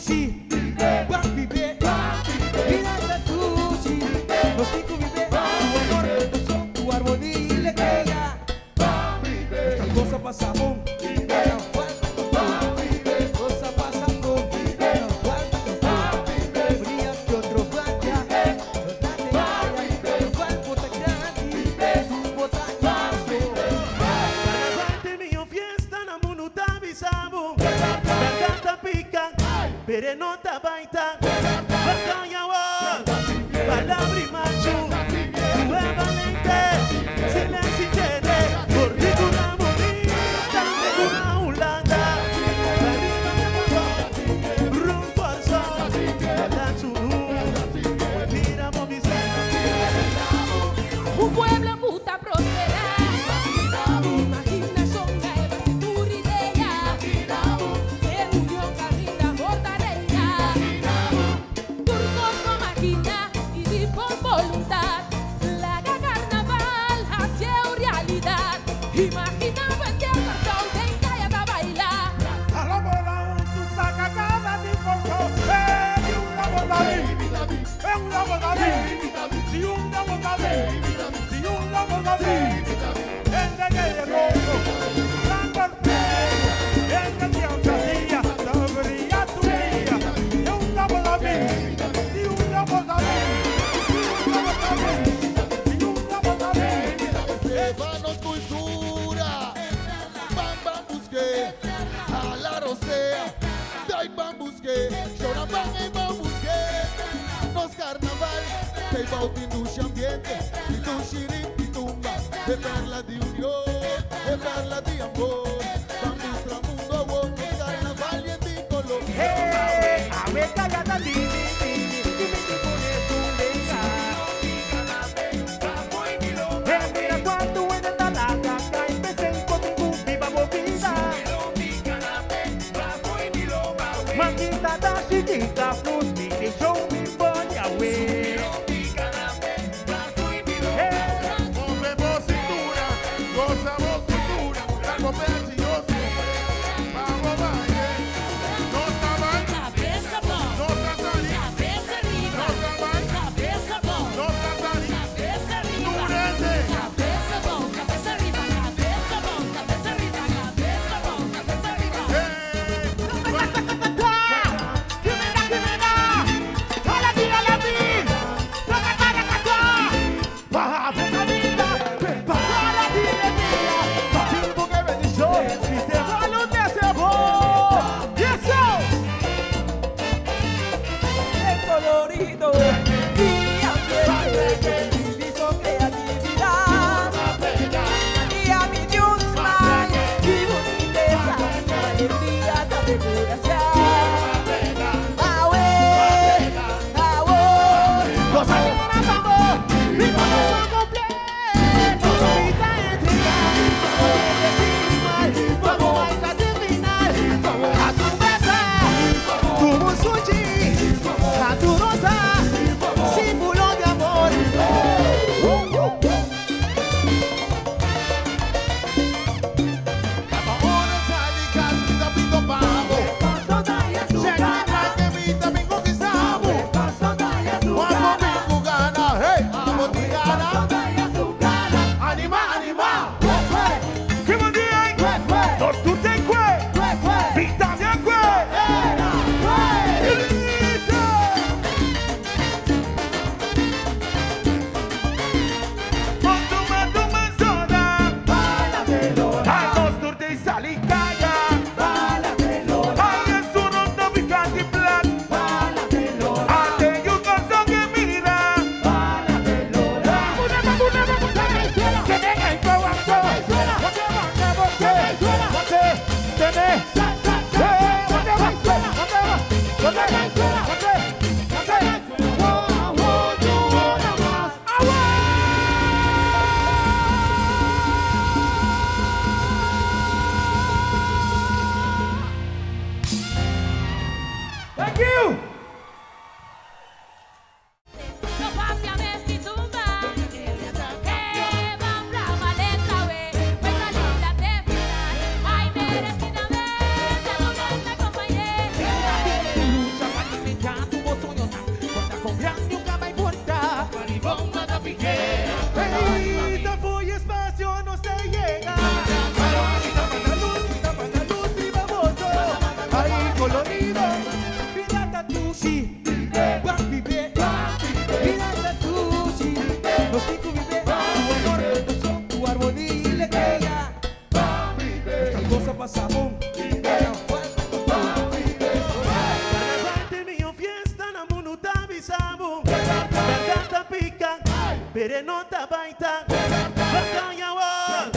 sushi, Bambibe, mira sushi, los cinco vive, tu amor, tu armonía y alegría. Esta cosa pasa con cosa pasa con fría que otro vaya, sus botanas. Carnaval mío fiesta na munuta bisabu, garganta pica, perenota baita, batalla wa, palabra y macho, nueva lente, silencio y quiere, currícula bonita, una ulanda, rumbo al sol, la mira Un pueblo puta prospera. Imaginación, tu idea. De unión, carrera, mortadela. Turcos con máquina y con voluntad. Laga carnaval hacia realidad. Imagina buen día, cartón, venga y a bailar. A la bola tu saca cada tipo de una bola es una bola si una bola si una bola el de que rojo la corte el que te ocasía sabría tu día es una bola si una bola si una bola Llevanos cultura, bam busque, a la rosea, dai bam busque, llora bam y bam busque, nos carnaval, te bautinduce ambiente, y tu shirin y tumba, de perla de unión, de perla de amor, bam nuestro mundo, nos carnaval y en ti Colombia. A ver, callada, dime que pones tu letra. Mira cuando en esta laga cae, empecé contigo, viva movida. Manguita da chiquita, plus me deixou me pone away. Movemos cintura, gozamos cultura, algo precioso, vamos baile, no trabajo, Cabeça bom, no trataré, cabeça riba, no trabajo, cabeça bom, no trataré, cabeça riba, durante, cabeça bom, cabeça riba, cabeça bom, cabeça riba, cabeça bom, cabeça riba. Colorido y ambiente que hizo creatividad y a mi Dios más y boniteza alegría de gracia cosa que no la vamos mi corazón completo vida entrega vamos a ir a terminar a tu mesa tu sushi a tu rosa Berenota baita, batalla war,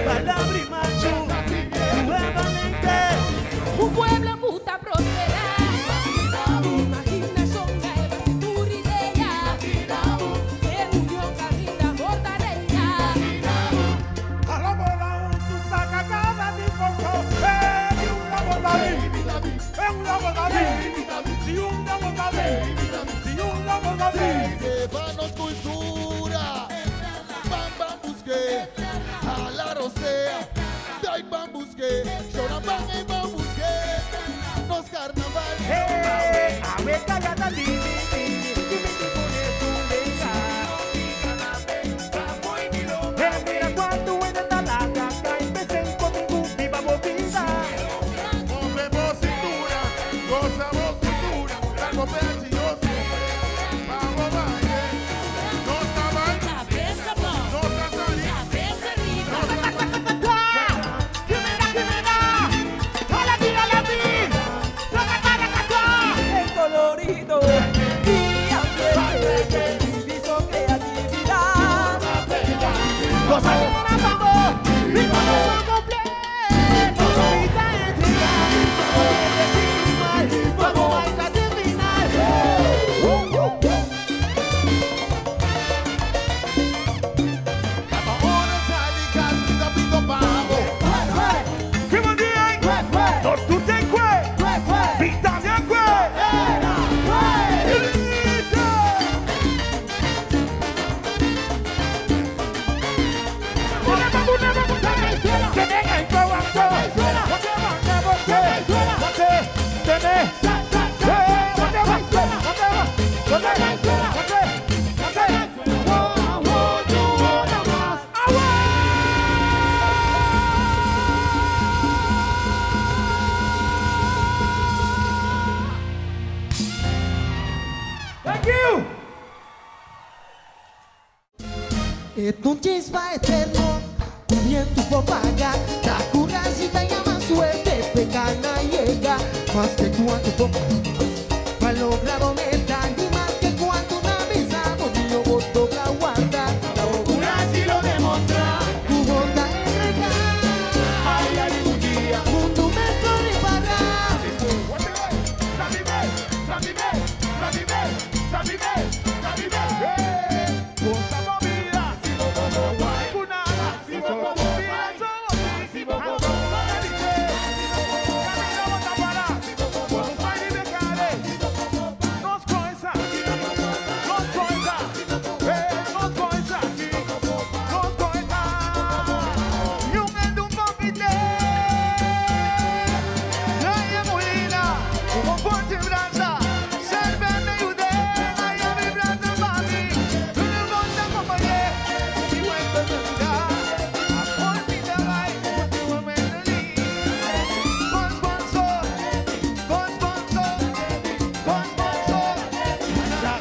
palabra y macho, nuevamente. Un pueblo puta prospera. Imaginación gaeva futuri idea. Reunión camina mortadella. A la bola tu saca cada di porco. Di una bondade. È una bondade. Di una bondade. Di una bondade. Llevanos cultura, Bam Bam Busqué, a la Rosea, Dai Bam Busqué, Shona Bam y Bam Busqué, nos carnaval. A ver, callada, mira cuando en esta laga cae, empecé conmigo, viva bobina. Movemos cintura, gozamos cultura, algo precioso. Vamos baile, no está mal, Cabeça bom, no está saliendo. cabeça arriba. El colorido y ambiente, vivizo creatividad. Ahora sale casi da pico pavo. Thank you. Es un chispa eterno, un viento popaga, la curacita llama suerte, pecana llega, más que cuanto poco, para lograr aumentar, y más que cuanto una vez amo, yo voto la guarda, la locura si lo demuestra, tu bondad es regal, ay, ay, un día, mundo me estoy para.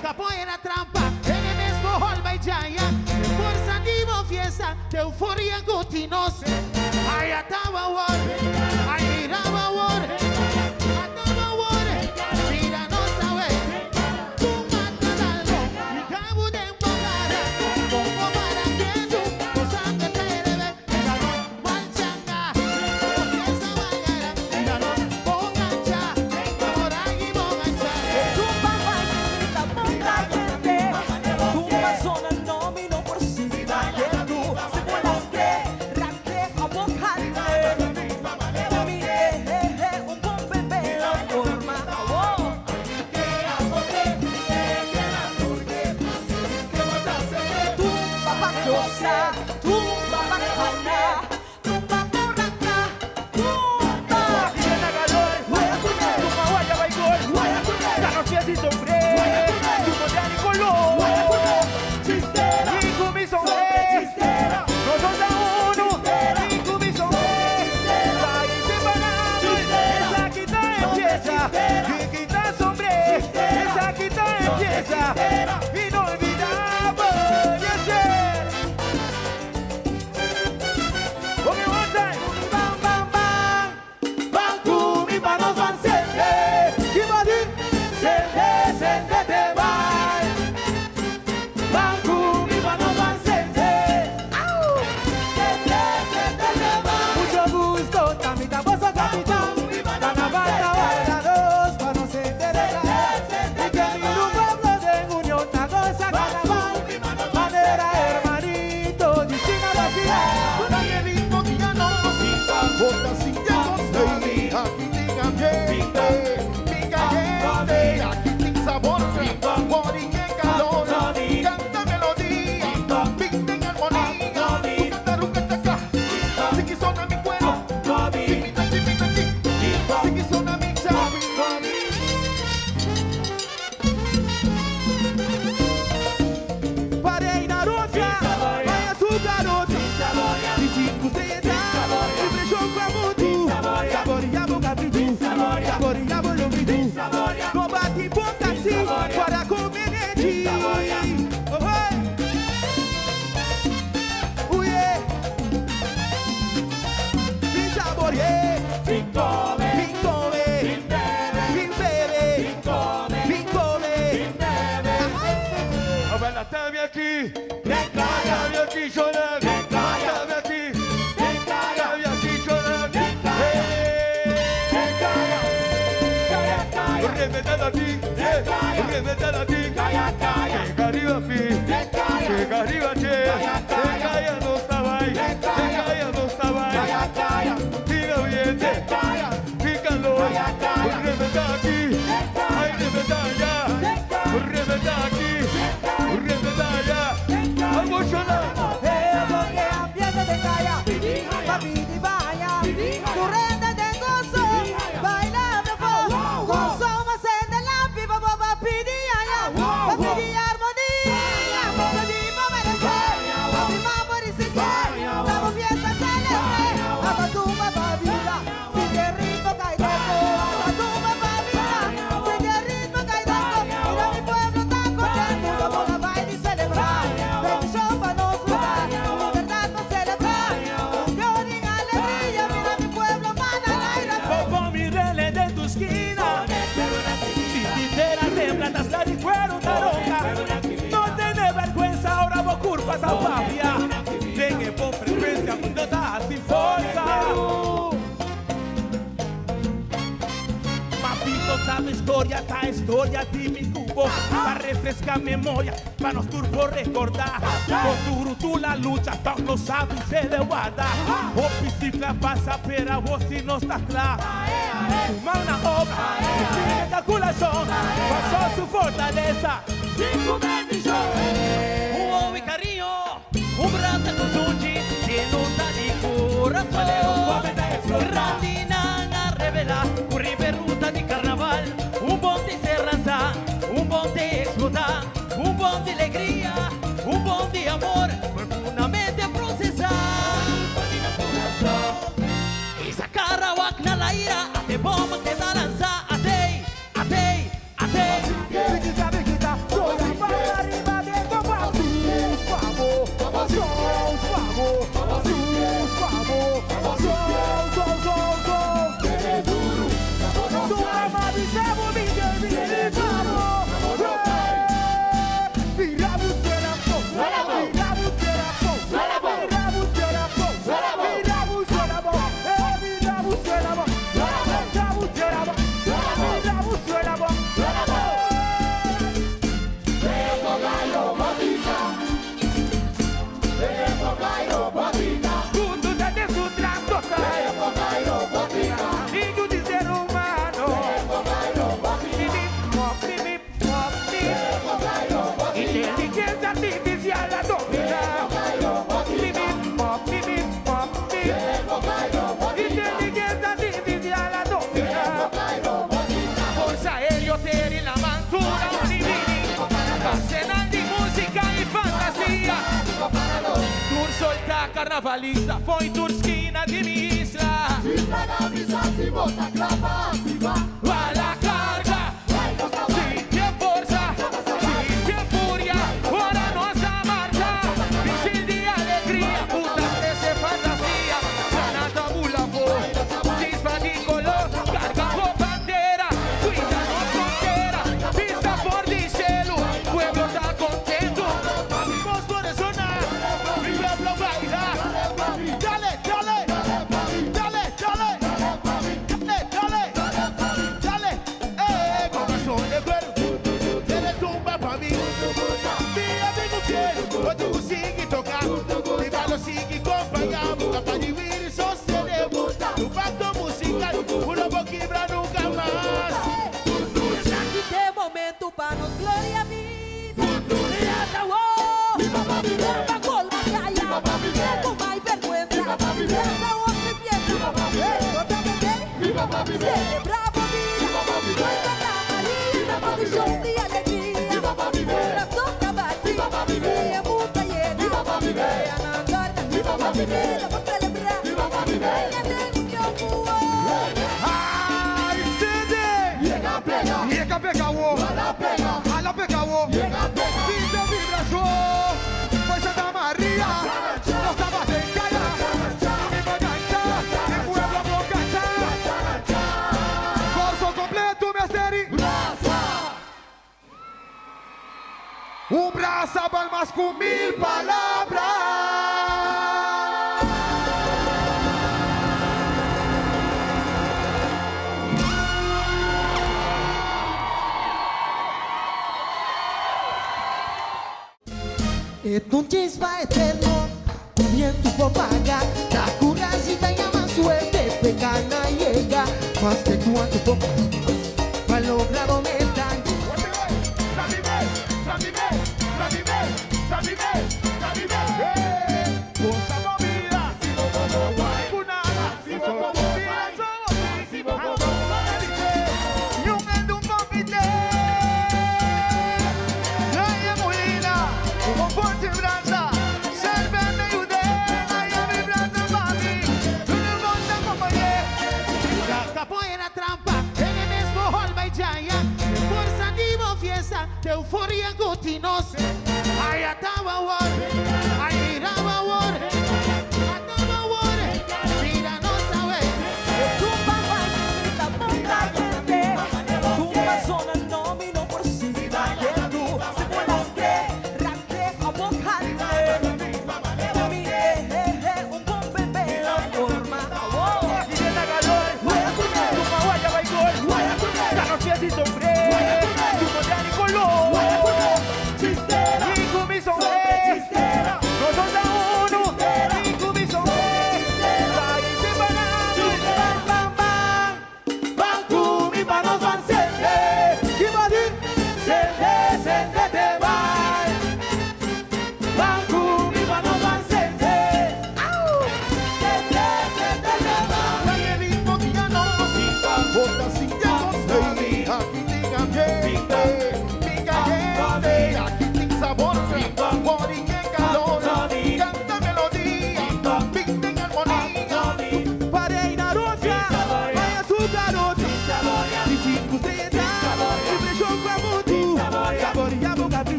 Capoeira trampa, ele mesmo holba e jaia, força de uma fiesta, euforia continuos. Ai, atava war, ai, mirava war, atava war, mira nossa way. Tu mata algo, e cabo de embogada, como para quieto, cosa que te debe. Malchanga, esa bañera, bongancha, ahora y bongancha. Tumba guayita, monta gente, tumba zona nomino por si que tú se puedas que raque a bocarte. Mire, un buen bebé la forma, oh. Tumba pachosa, tumba bacana, tumba borracha, tumba. Bam, bam, bam. Van tú, mis manos van siempre. Sende, sende te van. Van tú, mis manos aqui, chave aqui chorando, chave aqui, chave aqui chorando, arrebentando aqui, arrebentando aqui, chega arriba, filho, chega arriba, che, caia não está vai, caia não está vai, fica bien, fica louco, arrebentar aqui, arrebentar já, arrebentar aqui, arrebentar já, vamos chorar. Porque ambiente de caia, papi de baia, tu renda de gozo, baila de fogo, gozo más de la pipa, papi de aya, papi de armonía, papi de moverse, papi mamá y se cae, damos fiesta celebre, a tu mamá vida, sigue ritmo caidero, a tu mamá vida, sigue ritmo caidero, mira mi pueblo tan contento, como la baila y celebrar, de mi show para nos jugar, libertad para celebrar, unión y alegría, mira mi pueblo mana al aire. Popo mi rele de tu esquina, si titera tembla, tasta de cuero taronga, no tiene vergüenza, ahora vos culpa esta papia, venga por frecuencia, no está sin fuerza. Papito, sabe historia, ta historia de mi cubo, para refrescar memoria, para nos turbo recordar, con tu la lucha, todos lo saben se le guarda, o bicicleta pasa, pero vos si no está claro. Uma na obra, espectaculação, passou sua fortaleza. 5 meses de Un uovo y cariño, un brazo con sushi, lleno de corazón. Randina a revelar, un riberuta de carnaval, un bon de serranza, un bon de explotar, un bon de alegría, un bon de amor, profundamente procesar. Esa cara wacna la ira, ate bomba que da lanza, atei, atei, atei. Biquita, biquita, joga para arriba dentro, sus favor, sus favor, sus favor, sus duro, tu ama dizemos Miguel, favor, vira você na mão, vira você na mão, vira você na mão, vira você na mão, vira você na mão, vira você na mão, vira você na mão. Tudo da dentro trato filho de ser humano. Inteligência artificial a dominar. Inteligência artificial a dominar. Força aérea e la mantura univini. Arsenal de música e fantasia. Tour solta carnavalista, foi tour esquina de minha isla. Vai la carga, sente a força, sente a fúria, ora nossa marcha. Pincel de alegria, puta essa fantasia. Sanata bulavô, chispa de color, carga com bandeira, cuida nossa fronteira, pista for de selo, pueblo tá contento. Vamos por sonar, mi pueblo bailar. Dale, dale, dale, dale, dale, dale, corazón de cuero, ele tumba pra mim. Minha amigo quero, quando consigo tocar, e vai sigue acompanhar, capaz de vir e só celebro. No pacto musical, o novo quebra nunca mais. Aqui tem momento para nos glória vida. Nada, oh, nada colma caia, com mais vergüenza, nada outra piedra. Celebrava a vida, Santa Maria, papi show de alegria, coração cabatinho, minha muta llena, é na guarda, vida pra celebrar, minha tenho que voar. Ai, CD! Llega pega o ala pega o Vida vibração Foi Santa Maria Nossa batencada E vai cantar E pueblo vou cantar Corso completo, minha série Un brazo palmas con 1000 palabras. Entonces va eterno, tu viento paga, la curajita llama suerte, pecana llega, más que cuanto poco, para lograr metal. Euforia continuos. I ataba war. I miraba war. Ataba war. Mira no sabe. Tumba la punta gente. Tumba zona nomino por si vayendo. Se puedas que rate a bocante. Un bom bebé la forma. Y viene a calor. Tu maguaya va y gol. Carlos pies y sombrero. Tu modelo y color.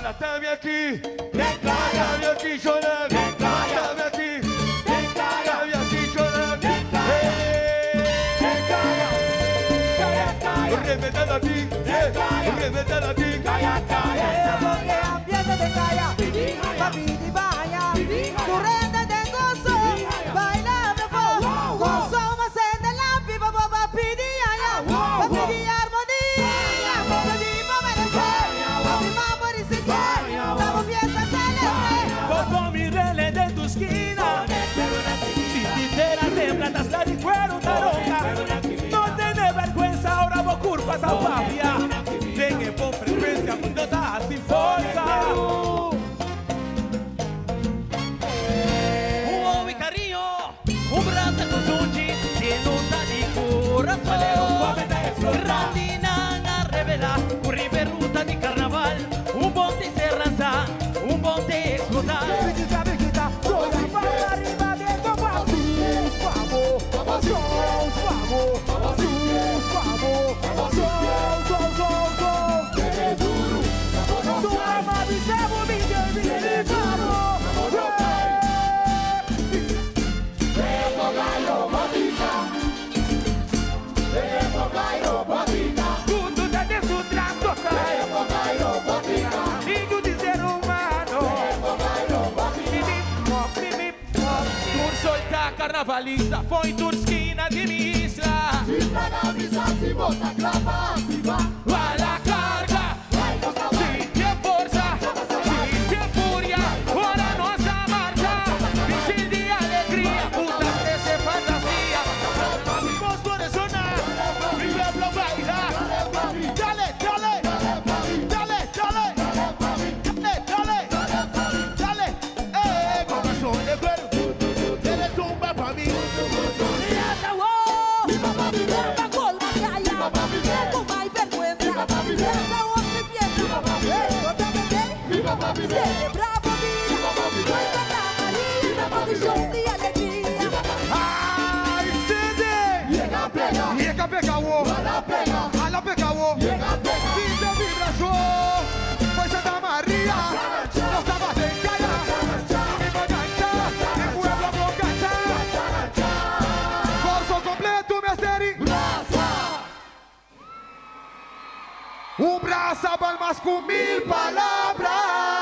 Estame aquí, estame aquí llorando, estame aquí, estame aquí llorando, reventando aquí, reventando aquí, Ambiente de calla, papi di vaya, corriente de gozo, bailando fuego, gozo más en el lápiz, papi di allá, papi di armonía, papi di momerecer, papi mamor y se quiere, damos fiesta celeste. con mi rele de tu esquina, si tijera tembla, tasla de cuero, taronca, no tenés vergüenza, ahora vos curva tan papia, venga con frecuencia, cuando estás sin fuerza. Un cariño, un brazo con sunji, lleno de corazón. Randina a revela, curri ruta di carnaval, un bote se ranza, un bote explotar. Carnavalista foi Turskina de Misla. Isla na misa se bota clava ativa. Vai la carga, sente força, sente fúria, ora nossa marcha. Bicho de alegria, puta desse fantasia. Vamos por sonar, vive pra bailar. Dale, dale, dale, dale, dale, dale, corazón de cuero. Tumba colma calla, Un brazo palmas con 1000 palabras.